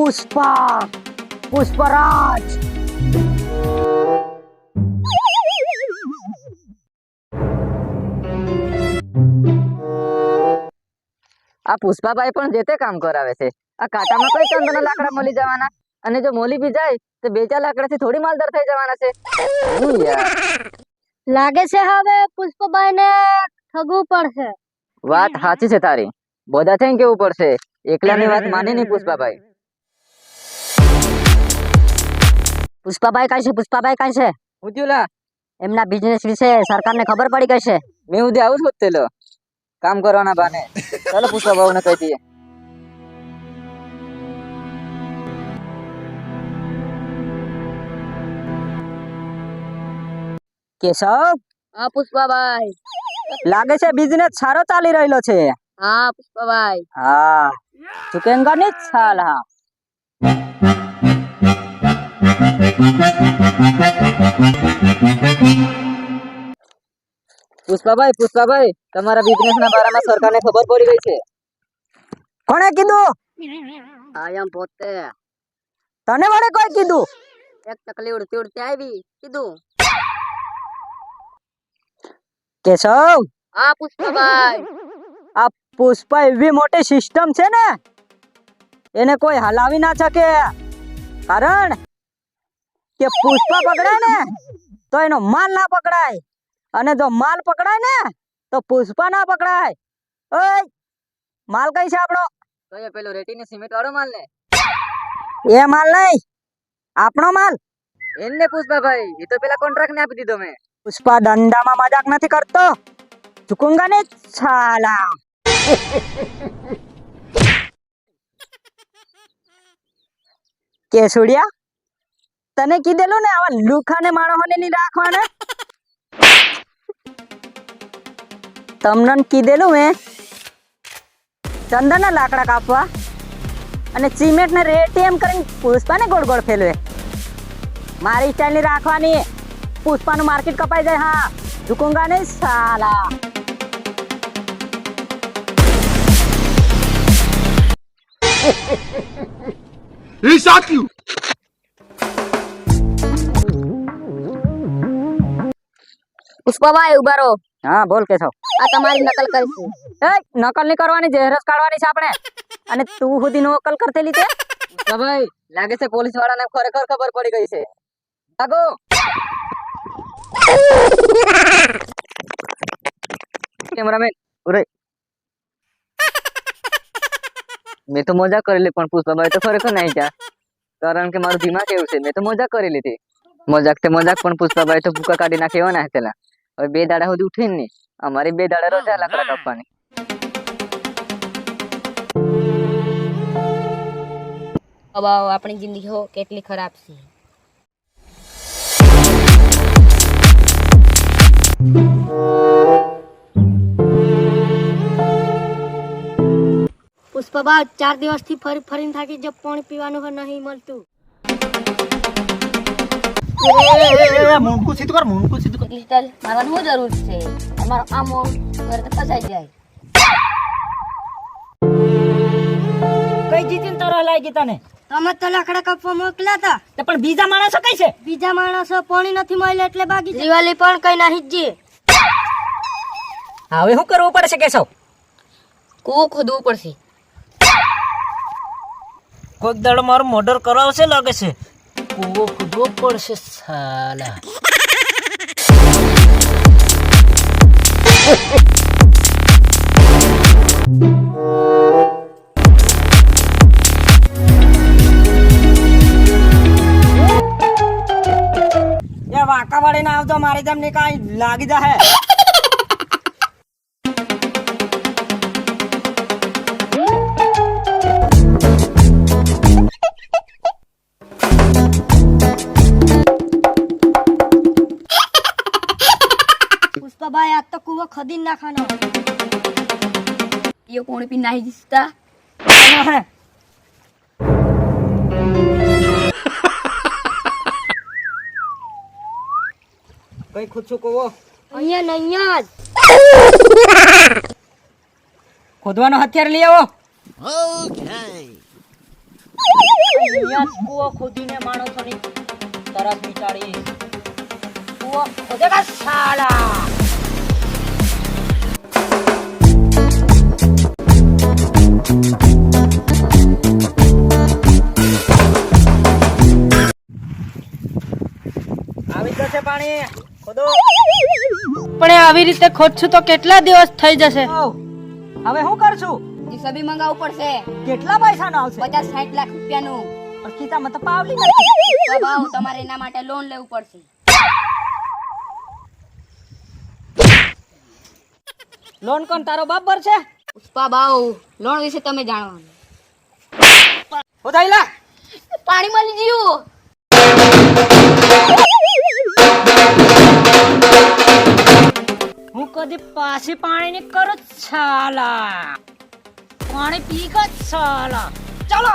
પુષ્પા પુષ્પરાજ. આ પુષ્પાભાઈ પણ જે તે કામ કરાવે છે. આ કાંટામાં કઈ ચંદનના લાકડા મળી જવાના, અને જો મોલી બી જાય તો 2-4 લાકડાથી થોડી માલદાર થઈ જવાના છે. હું યાર, લાગે છે હવે પુષ્પભાઈ ને ઠગવું પડશે. વાત સાચી છે તારી. બધા થઈને કેવું પડશે, એકલાની વાત માની નહીં પુષ્પાભાઈ. પુષ્પાભાઈ કઈ છે? પુષ્પાભાઈ કઈ છે? ઉજ્જુલા, એમના બિઝનેસ વિશે સરકારને ખબર પડી ગઈ છે. મેં ઉદય આવું જ તેલો કામ કરવાના બાને. ચાલો પુષ્પાભાઈને કહી દઈએ. કેશવ, હા પુષ્પાભાઈ. લાગે છે બિઝનેસ સારો ચાલી રહેલો છે. હા પુષ્પાભાઈ. હા, ચુકેંગા નહીં સાલા. પુષ્પાભાઈ, તમારા બિઝનેસના બારામાં સરકારને ખબર પડી ગઈ છે. કોણે કીધું? આયમ પોતે. તને વડે કોઈ કીધું? એક ચકલી ઉડતી ઉડતી આવી કીધું. કેશવ, હા પુષ્પાભાઈ. આ પુષ્પા એવી મોટી સિસ્ટમ છે ને, એને કોઈ હલાવી ના શકે. કારણ કે પુષ્પા પકડાય ને તો એનો માલ ના પકડાય, અને જો માલ પકડાય ને તો પુષ્પા ના પકડાય. ઓય, માલ કઈ છે આપણો? તો એ પેલો રેતીને સિમેન્ટ વાળો માલ ને? એ માલ નહીં, આપણો માલ. એને પુષ્પાભાઈ, એ તો પેલા કોન્ટ્રાક્ટ ને આપી દીધો મેં. પુષ્પા ધંધામાં મજાક નથી કરતો. ચૂકુંગા ને સાલા. કેસુડિયા, તને કીધેલું ને આવા લુખાને માણસોને નહીં રાખવાના. તમને કીધેલું મેં ચંદનના લાકડા કાપવા અને સિમેન્ટ ને રેતી એમ કરીને પુષ્પાને ગોળ ગોળ ફેરવે. મારી સ્ટાઇલ ની રાખવાની. પુષ્પાનું માર્કેટ કપાઈ જાય. હા, ઝુકુંગા નહીં સાલા. He shot you. પુષ્પાભાઈ ઉભા રહો. હા, બોલ કેશવ. આ તમારી નકલ કરીશું. એ નકલ નહીં કરવાની, જેરસ કાઢવાની છે આપણે. અને તું સુધી નકલ કરતે લીધે. પુષ્પાભાઈ, લાગે છે પોલીસ વાળાને ખરેખર ખબર પડી ગઈ છે. ભાગો. કેમેરામેન ઉરે. મેં તો મજાક કરી લીધી, પણ પુષ્પાભાઈ તો ખરેખર નહીં ગયા. કારણ કે મારું દિમાગ એવું છે, મેં તો મજાક કરી લીધી. મજાક પણ પુષ્પાભાઈ તો ભૂકા કાઢી નાખે એવા ના પેલા. હવે 2 દાડા સુધી ઉઠીને નહીં, અમારી 2 દાડા રજા લાકડા કાપવાની. હવે આપણી જિંદગી કેટલી ખરાબ છે. પુષ્પાભાઈ 4 દિવસથી ફરીને થાકી જ પાણી પીવાનું નહીં મળતું. મુંડકું સીધું કર, મુંડકું સીધું કર. એટલી સ્ટાઇલ મારવાની શું જરૂર છે? તમારો આમો ઘરે તો ફસાઈ જાય. કઈ જીતીને તરહ લાગી તને? તમે તો લાકડા કાપવા મોકલ્યા હતા. પણ બીજા માણસો કઈ છે? બીજા માણસો પાણી નથી મળ્યું એટલે બાકી છે. દિવાળી પણ કઈ નાહી જ. હવે શું કરવું પડશે કેશવ? કૂવો ખોદવું પડશે. કોઈક દાડો મારો મર્ડર કરાવશે લાગે છે. કૂવો ખોદવો પડશે સાલા. વાંકા વાળી ના આવતો, મારી તમને કઈ લાગી જાય. પુષ્પાભાઈ, આજ તો કૂવો ખોદી નાખવાનો. એ કોણી પી નાહી દિસતા. કઈ ખુદશું કૂવો? અહીંયા જ. ખોદવાનો હથિયાર લઈ આવો. અહીંયા જ કૂવો ખોદીને માણસોની તરસ મિટાડી. કૂવો ખોદેગા સાલા. આવી જશે પાણી. ખોદો. પણ આવી રીતે ખોદશું તો કેટલા દિવસ થઈ જશે? હવે શું કરશું? જીસીબી મંગાવવું પડશે. કેટલા પૈસા નો આવશે? 50-60 લાખ રૂપિયાનું. પણ ખિસ્સામાં તો પાવલી નથી. તો ભાવ તમારે એના માટે લોન લેવું પડશે. લોન કોણ તારો બાપ ભરશે? પુષ્પા ભાવ લોન વિશે તમે જાણવાનું. ઉધાઈલા. પાણી મળી ગયું. હું કદી પાછી પાણી ની કરું છાલા. પાણી પી ગયો છાલા. ચલો.